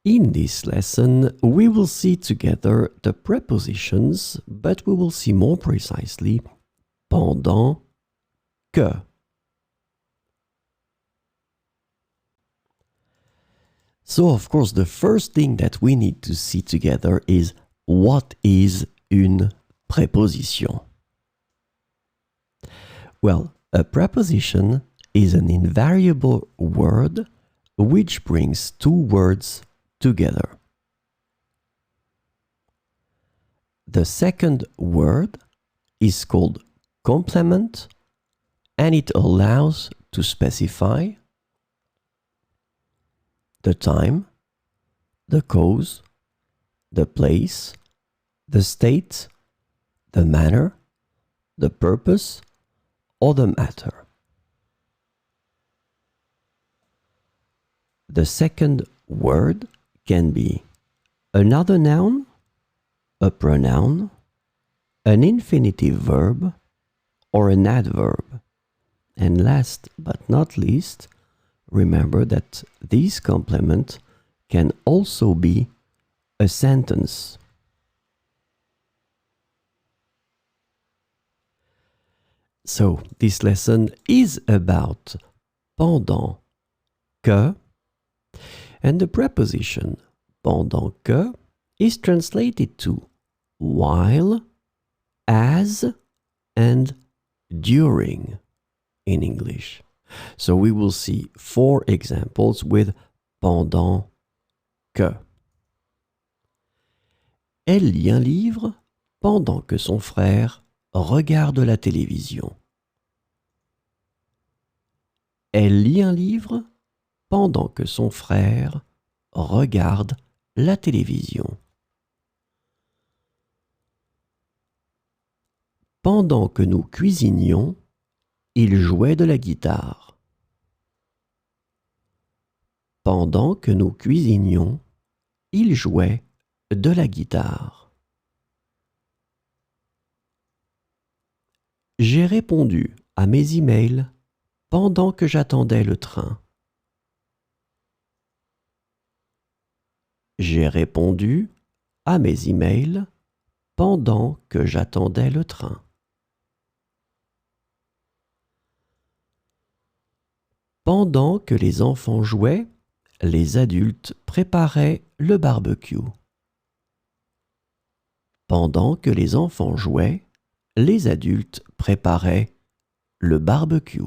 In this lesson, we will see together the prepositions, but we will see more precisely pendant, que. So, of course, the first thing that we need to see together is what is une préposition? Well, a preposition is an invariable word which brings two words together. The second word is called complement, and it allows to specify the time, the cause, the place, the state, the manner, the purpose, or the matter. The second word can be another noun, a pronoun, an infinitive verb, or an adverb. And last but not least, remember that this complement can also be a sentence. So, this lesson is about pendant, que, and the preposition pendant que is translated to while, as, and during in English. So we will see 4 examples with pendant que. Elle lit un livre pendant que son frère regarde la télévision. Elle lit un livre pendant que son frère regarde la télévision. Pendant que nous cuisinions, il jouait de la guitare. Pendant que nous cuisinions, il jouait de la guitare. J'ai répondu à mes emails pendant que j'attendais le train. J'ai répondu à mes emails pendant que j'attendais le train. Pendant que les enfants jouaient, les adultes préparaient le barbecue. Pendant que les enfants jouaient, les adultes préparaient le barbecue.